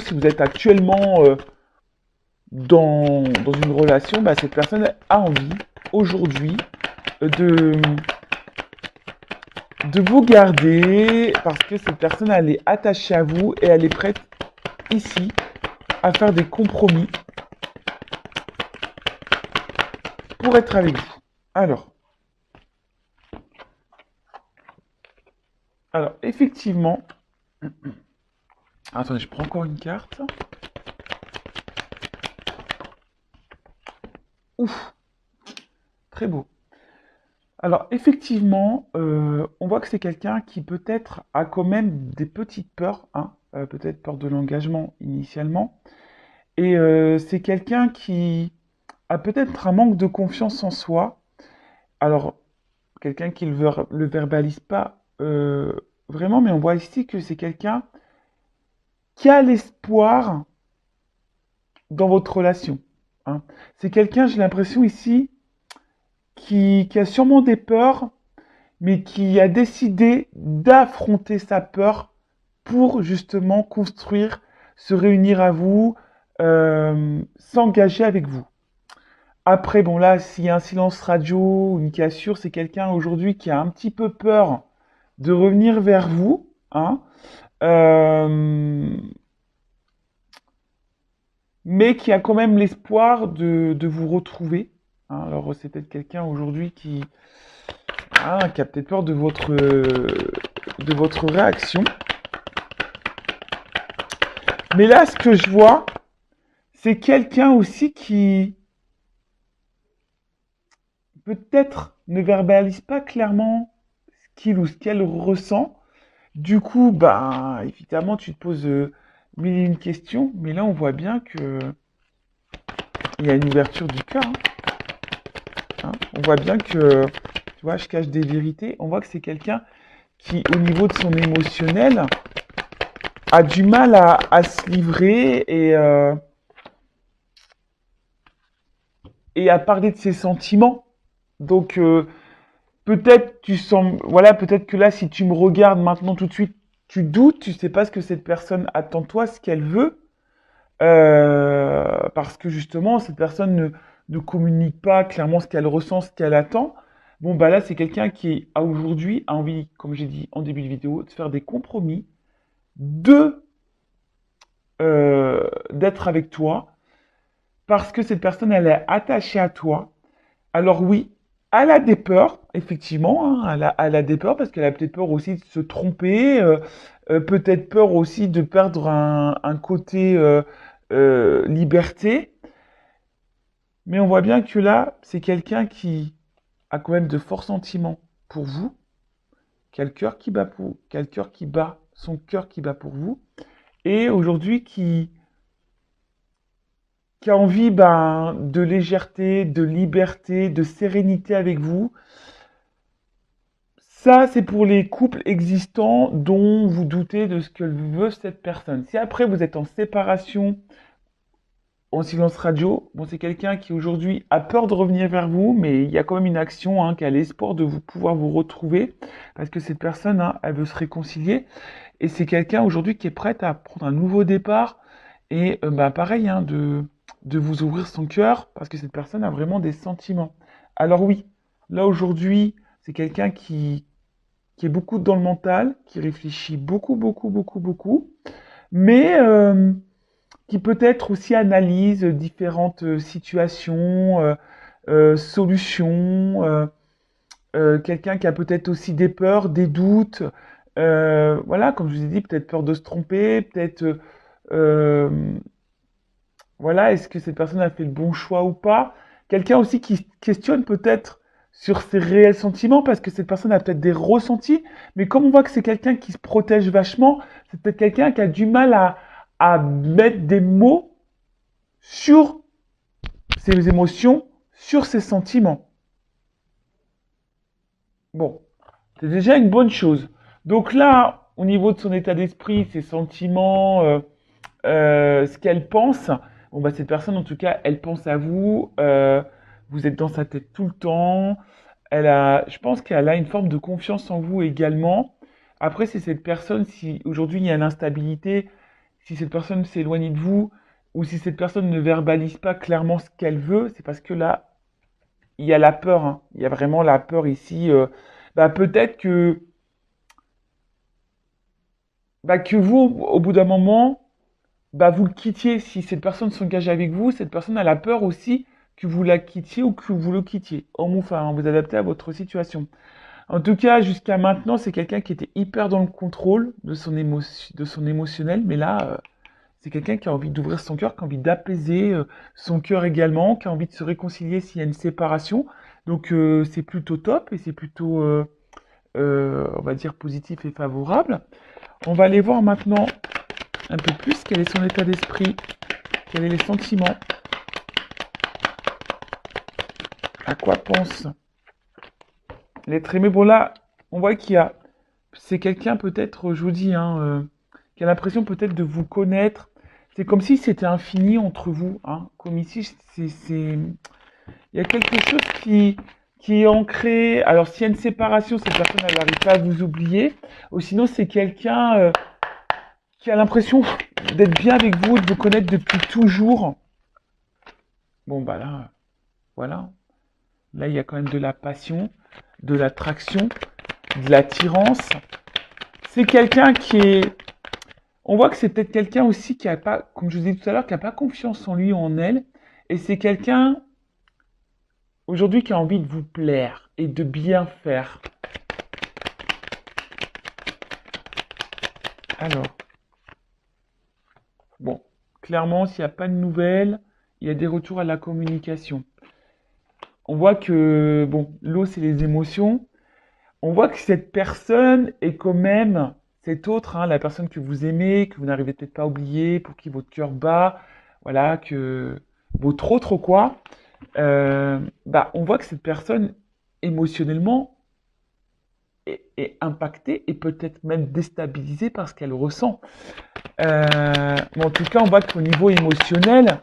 si vous êtes actuellement dans une relation, bah, cette personne a envie aujourd'hui de, de vous garder parce que cette personne, elle est attachée à vous et elle est prête ici à faire des compromis pour être avec vous. Alors effectivement, attendez, je prends encore une carte. Ouf, très beau. Alors effectivement, on voit que c'est quelqu'un qui peut-être a quand même des petites peurs, hein, peut-être peur de l'engagement initialement, et c'est quelqu'un qui a peut-être un manque de confiance en soi. Alors quelqu'un qui le verbalise pas vraiment, mais on voit ici que c'est quelqu'un qui a l'espoir dans votre relation, hein. C'est quelqu'un, j'ai l'impression ici, qui a sûrement des peurs, mais qui a décidé d'affronter sa peur pour justement construire, se réunir à vous, s'engager avec vous. Après, bon là, s'il y a un silence radio ou une cassure, c'est quelqu'un aujourd'hui qui a un petit peu peur de revenir vers vous, hein, euh, mais qui a quand même l'espoir de vous retrouver, hein. Alors c'est peut-être quelqu'un aujourd'hui qui a peut-être peur de votre réaction. Mais là, ce que je vois, c'est quelqu'un aussi qui peut-être ne verbalise pas clairement ce qu'il ou ce qu'elle ressent. Du coup, bah, évidemment, tu te poses mille et une questions, mais là, on voit bien que il y a une ouverture du cœur, hein, hein. On voit bien que, tu vois, je cache des vérités. On voit que c'est quelqu'un qui, au niveau de son émotionnel, a du mal à se livrer et à parler de ses sentiments. Donc, peut-être tu sens, voilà, peut-être que là, si tu me regardes maintenant tout de suite, tu doutes, tu sais pas ce que cette personne attend de toi, ce qu'elle veut, parce que justement, cette personne ne communique pas clairement ce qu'elle ressent, ce qu'elle attend. Bon, bah là, c'est quelqu'un qui a aujourd'hui envie, comme j'ai dit en début de vidéo, de faire des compromis, de d'être avec toi, parce que cette personne, elle est attachée à toi. Alors oui, elle a des peurs, effectivement, hein, elle a des peurs parce qu'elle a peut-être peur aussi de se tromper, peut-être peur aussi de perdre un côté liberté. Mais on voit bien que là, c'est quelqu'un qui a quand même de forts sentiments pour vous, qui a le cœur qui bat, son cœur qui bat pour vous, et aujourd'hui qui a envie ben, de légèreté, de liberté, de sérénité avec vous. Ça, c'est pour les couples existants dont vous doutez de ce que veut cette personne. Si après vous êtes en séparation, en silence radio, bon, c'est quelqu'un qui aujourd'hui a peur de revenir vers vous, mais il y a quand même une action, hein, qui a l'espoir de vous pouvoir vous retrouver, parce que cette personne, hein, elle veut se réconcilier, et c'est quelqu'un aujourd'hui qui est prête à prendre un nouveau départ, et bah, pareil, hein, de vous ouvrir son cœur, parce que cette personne a vraiment des sentiments. Alors oui, là aujourd'hui, c'est quelqu'un qui est beaucoup dans le mental, qui réfléchit beaucoup, beaucoup, beaucoup, beaucoup, mais qui peut-être aussi analyse différentes situations, solutions, quelqu'un qui a peut-être aussi des peurs, des doutes, voilà, comme je vous ai dit, peut-être peur de se tromper, peut-être, euh, voilà, est-ce que cette personne a fait le bon choix ou pas? Quelqu'un aussi qui se questionne peut-être sur ses réels sentiments, parce que cette personne a peut-être des ressentis, mais comme on voit que c'est quelqu'un qui se protège vachement, c'est peut-être quelqu'un qui a du mal à mettre des mots sur ses émotions, sur ses sentiments. Bon, c'est déjà une bonne chose. Donc là, au niveau de son état d'esprit, ses sentiments, ce qu'elle pense, bon bah cette personne en tout cas, elle pense à vous, vous êtes dans sa tête tout le temps, je pense qu'elle a une forme de confiance en vous également. Après, c'est cette personne, si aujourd'hui il y a l'instabilité, si cette personne s'est éloignée de vous, ou si cette personne ne verbalise pas clairement ce qu'elle veut, c'est parce que là, il y a la peur, hein. Il y a vraiment la peur ici. Peut-être que vous, au bout d'un moment, vous le quittiez. Si cette personne s'engage avec vous, cette personne a la peur aussi que vous la quittiez ou que vous le quittiez. Homme ou femme, hein, vous adaptez à votre situation. En tout cas, jusqu'à maintenant, c'est quelqu'un qui était hyper dans le contrôle de son émotionnel, mais là, c'est quelqu'un qui a envie d'ouvrir son cœur, qui a envie d'apaiser son cœur également, qui a envie de se réconcilier s'il y a une séparation. Donc c'est plutôt top et c'est plutôt, on va dire, positif et favorable. On va aller voir maintenant un peu plus quel est son état d'esprit, quels sont les sentiments, à quoi pense l'être aimé. Bon là, on voit c'est quelqu'un peut-être, je vous dis, hein, qui a l'impression peut-être de vous connaître. C'est comme si c'était infini entre vous, hein. Comme ici, il y a quelque chose qui est ancré. Alors s'il y a une séparation, cette personne elle n'arrive pas à vous oublier. Ou sinon c'est quelqu'un qui a l'impression d'être bien avec vous, de vous connaître depuis toujours. Bon là, voilà. Là il y a quand même de la passion, de l'attraction, de l'attirance. C'est quelqu'un qui est... On voit que c'est peut-être quelqu'un aussi qui a pas, comme je vous ai dit tout à l'heure, qui n'a pas confiance en lui ou en elle. Et c'est quelqu'un, aujourd'hui, qui a envie de vous plaire et de bien faire. Alors, bon, clairement, s'il n'y a pas de nouvelles, il y a des retours à la communication. On voit que, bon, l'eau, c'est les émotions. On voit que cette personne est quand même, cette autre, hein, la personne que vous aimez, que vous n'arrivez peut-être pas à oublier, pour qui votre cœur bat, voilà, que votre autre quoi, on voit que cette personne, émotionnellement, est impactée et peut-être même déstabilisée par ce qu'elle ressent. Mais en tout cas, on voit qu'au niveau émotionnel,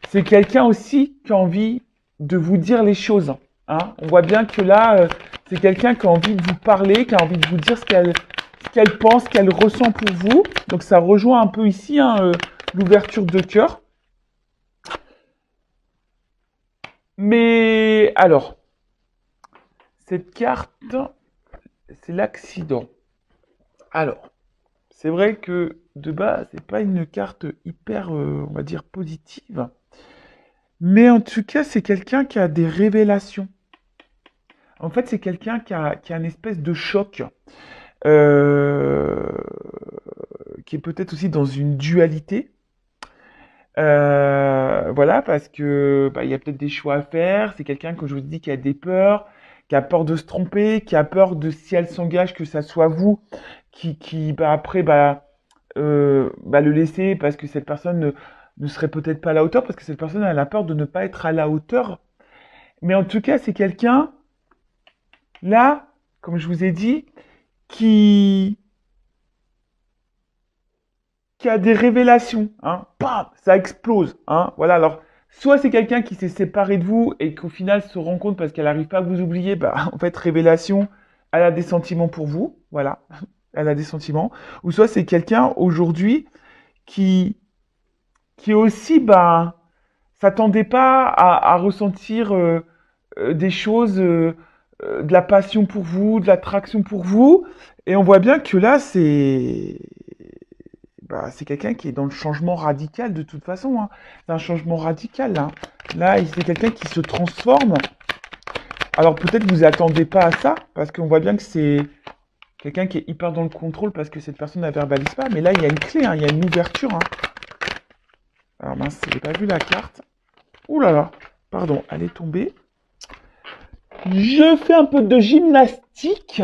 c'est quelqu'un aussi qui a envie de vous dire les choses, hein. On voit bien que là, c'est quelqu'un qui a envie de vous parler, qui a envie de vous dire ce qu'elle pense, ce qu'elle ressent pour vous. Donc ça rejoint un peu ici, hein, l'ouverture de cœur. Mais alors, cette carte, c'est l'accident. Alors, c'est vrai que de base, c'est pas une carte hyper, on va dire, positive. Mais en tout cas, c'est quelqu'un qui a des révélations. En fait, c'est quelqu'un qui a une espèce de choc, euh, qui est peut-être aussi dans une dualité. Voilà, parce que il y a peut-être des choix à faire. C'est quelqu'un, comme je vous dis, qui a des peurs, qui a peur de se tromper, qui a peur de si elle s'engage que ça soit vous qui après le laisser parce que cette personne ne serait peut-être pas à la hauteur, parce que cette personne elle a peur de ne pas être à la hauteur. Mais en tout cas, c'est quelqu'un là, comme je vous ai dit, qui qui a des révélations, hein, bam, ça explose, hein, voilà. Alors, soit c'est quelqu'un qui s'est séparé de vous et qu'au final se rend compte parce qu'elle n'arrive pas à vous oublier, en fait, révélation, elle a des sentiments pour vous, voilà, elle a des sentiments. Ou soit c'est quelqu'un aujourd'hui qui, qui aussi, s'attendait pas à ressentir des choses, de la passion pour vous, de l'attraction pour vous, et on voit bien que là, c'est quelqu'un qui est dans le changement radical de toute façon, hein. C'est un changement radical, là. Là, c'est quelqu'un qui se transforme. Alors peut-être que vous attendez pas à ça, parce qu'on voit bien que c'est quelqu'un qui est hyper dans le contrôle parce que cette personne ne verbalise pas. Mais là, il y a une clé, hein, il y a une ouverture, hein. Alors mince, j'ai pas vu la carte. Ouh là là, pardon, elle est tombée. Je fais un peu de gymnastique.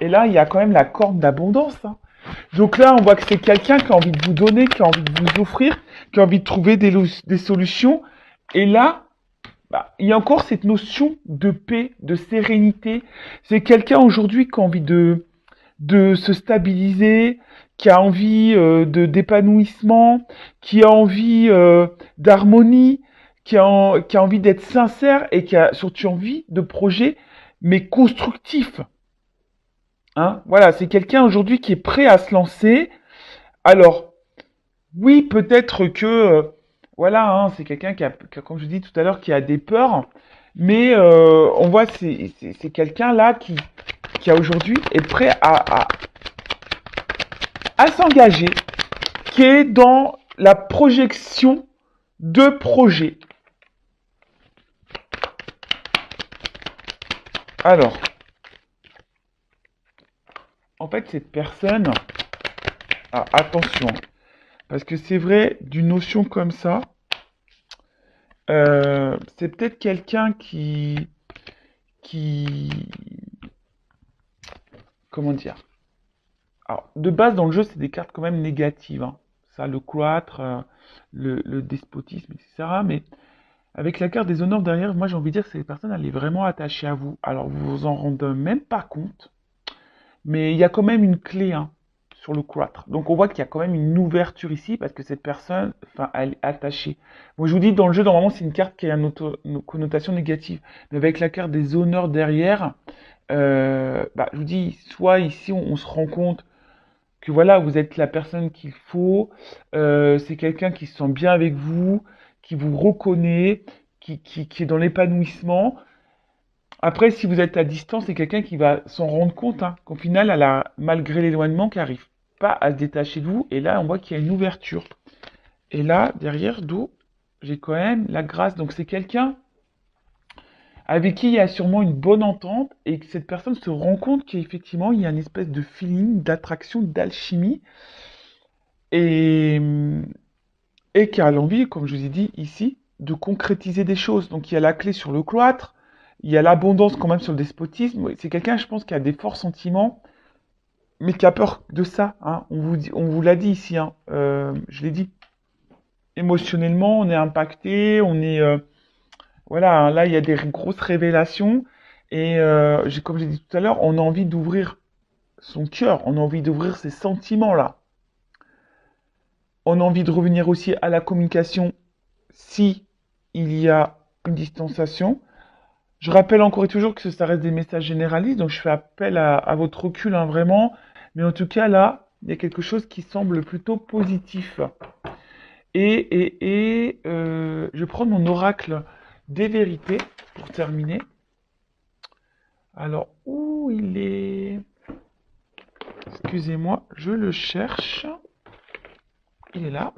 Et là, il y a quand même la corde d'abondance, hein. Donc là, on voit que c'est quelqu'un qui a envie de vous donner, qui a envie de vous offrir, qui a envie de trouver des solutions. Et là, il y a encore cette notion de paix, de sérénité. C'est quelqu'un aujourd'hui qui a envie de se stabiliser, qui a envie d'épanouissement, qui a envie d'harmonie, qui a envie d'être sincère et qui a surtout envie de projets, mais constructifs. Hein, voilà, c'est quelqu'un aujourd'hui qui est prêt à se lancer. Alors, Oui, peut-être que, voilà, hein, c'est quelqu'un comme je dis tout à l'heure, qui a des peurs, mais on voit, c'est quelqu'un là qui a aujourd'hui est prêt à s'engager, qui est dans la projection de projets. Alors, en fait, cette personne, ah, attention, parce que c'est vrai, d'une notion comme ça, c'est peut-être quelqu'un qui, comment dire, alors, de base, dans le jeu, c'est des cartes quand même négatives, hein. Ça, le cloître, le despotisme, etc. Mais avec la carte des honneurs derrière, moi, j'ai envie de dire que cette personne, elle est vraiment attachée à vous. Alors, vous vous en rendez même pas compte, mais il y a quand même une clé, hein, sur le cloître. Donc, on voit qu'il y a quand même une ouverture ici, parce que cette personne, enfin, elle est attachée. Bon, je vous dis, dans le jeu, normalement, c'est une carte qui a une connotation négative. Mais avec la carte des honneurs derrière, bah, je vous dis, soit ici, on se rend compte que voilà, vous êtes la personne qu'il faut, c'est quelqu'un qui se sent bien avec vous, qui vous reconnaît, qui est dans l'épanouissement. Après, si vous êtes à distance, c'est quelqu'un qui va s'en rendre compte, hein, qu'au final, elle a, malgré l'éloignement, qui n'arrive pas à se détacher de vous. Et là, on voit qu'il y a une ouverture. Et là, derrière, d'où j'ai quand même la grâce. Donc c'est quelqu'un avec qui il y a sûrement une bonne entente et que cette personne se rend compte qu'effectivement, il y a une espèce de feeling, d'attraction, d'alchimie. Et, et qui a l'envie, comme je vous ai dit ici, de concrétiser des choses. Donc il y a la clé sur le cloître, il y a l'abondance quand même sur le despotisme. Oui, c'est quelqu'un, je pense, qui a des forts sentiments, mais qui a peur de ça, hein. On vous l'a dit ici, hein. Je l'ai dit. Émotionnellement, on est impacté, on est, voilà, hein, là il y a des grosses révélations. Et comme j'ai dit tout à l'heure, on a envie d'ouvrir son cœur, on a envie d'ouvrir ses sentiments là. On a envie de revenir aussi à la communication si il y a une distanciation. Je rappelle encore et toujours que ça reste des messages généralistes, donc je fais appel à votre recul, hein, vraiment. Mais en tout cas, là, il y a quelque chose qui semble plutôt positif. Je vais prendre mon oracle des vérités pour terminer. Alors, où il est? Excusez-moi, je le cherche. Il est là.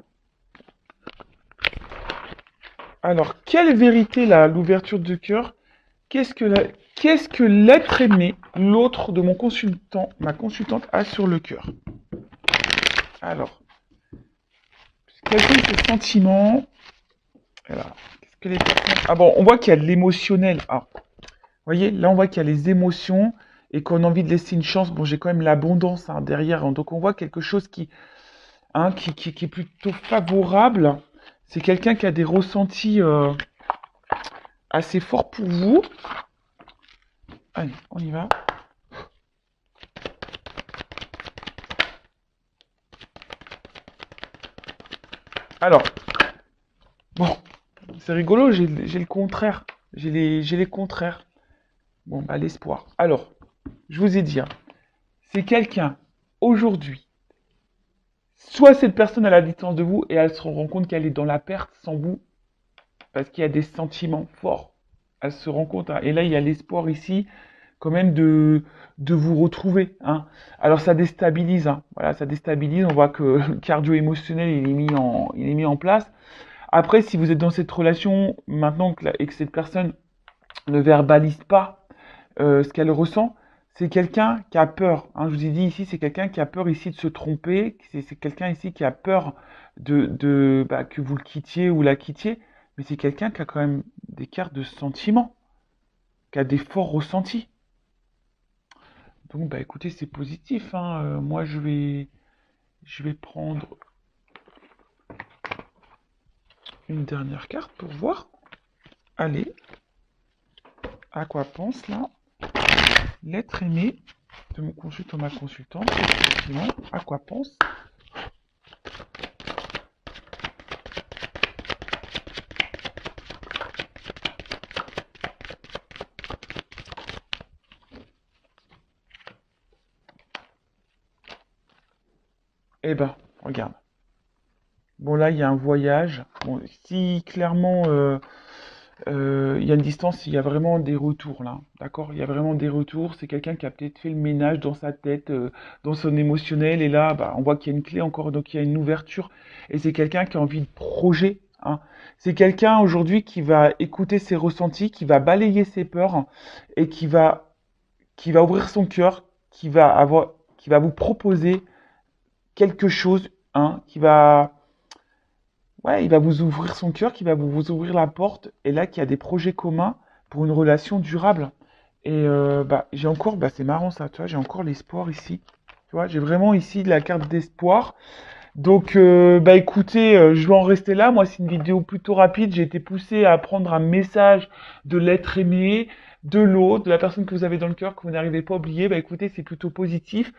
Alors, quelle vérité là, l'ouverture de cœur? Qu'est-ce que la- Qu'est-ce que l'être aimé, l'autre de mon consultant, ma consultante, a sur le cœur? Alors, quels sont ses sentiments? Alors, qu'est-ce que les personnes... Ah bon, on voit qu'il y a de l'émotionnel. Ah, vous voyez, là on voit qu'il y a les émotions et qu'on a envie de laisser une chance. Bon, j'ai quand même l'abondance, hein, derrière, hein. Donc on voit quelque chose qui est plutôt favorable. C'est quelqu'un qui a des ressentis assez forts pour vous. Allez, on y va. Alors, bon, c'est rigolo, j'ai le contraire. J'ai les contraires. Bon, bah, l'espoir. Alors, je vous ai dit, hein, c'est quelqu'un, aujourd'hui, soit cette personne à la distance de vous et elle se rend compte qu'elle est dans la perte sans vous, parce qu'il y a des sentiments forts. Elle se rend compte, hein, et là, il y a l'espoir ici, quand même, de vous retrouver, hein. Alors, ça déstabilise, hein. Voilà, ça déstabilise. On voit que le cardio-émotionnel, il est mis en place. Après, si vous êtes dans cette relation, maintenant et que cette personne ne verbalise pas ce qu'elle ressent, c'est quelqu'un qui a peur, hein. Je vous ai dit ici, c'est quelqu'un qui a peur ici de se tromper, c'est quelqu'un ici qui a peur bah, que vous le quittiez ou la quittiez, mais c'est quelqu'un qui a quand même des cartes de sentiments, qui a des forts ressentis. Donc, bah écoutez, c'est positif, hein. Moi, je vais prendre une dernière carte pour voir. Allez, à quoi pense là l'être aimé de mon consultant, ma consultante, effectivement, à quoi pense? Eh ben, regarde. Bon, là, il y a un voyage. Bon, si clairement il y a une distance, il y a vraiment des retours là. D'accord? Il y a vraiment des retours. C'est quelqu'un qui a peut-être fait le ménage dans sa tête, dans son émotionnel. Et là, bah, on voit qu'il y a une clé encore, donc il y a une ouverture. Et c'est quelqu'un qui a envie de projet. Hein. C'est quelqu'un aujourd'hui qui va écouter ses ressentis, qui va balayer ses peurs et qui va ouvrir son cœur, qui va vous proposer quelque chose, hein, ouais, il va vous ouvrir son cœur, qui va vous ouvrir la porte, et là, qui a des projets communs pour une relation durable. Et bah, j'ai encore, bah, c'est marrant ça, tu vois, j'ai encore l'espoir ici. Tu vois, j'ai vraiment ici de la carte d'espoir. Donc, bah écoutez, je vais en rester là. Moi, c'est une vidéo plutôt rapide. J'ai été poussé à prendre un message de l'être aimé, de l'autre, de la personne que vous avez dans le cœur, que vous n'arrivez pas à oublier. Bah écoutez, c'est plutôt positif.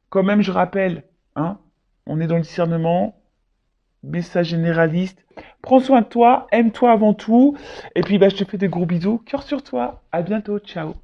Quand même, je rappelle, hein, on est dans le discernement, message généraliste. Prends soin de toi, aime-toi avant tout. Et puis, bah, je te fais des gros bisous. Cœur sur toi. À bientôt. Ciao.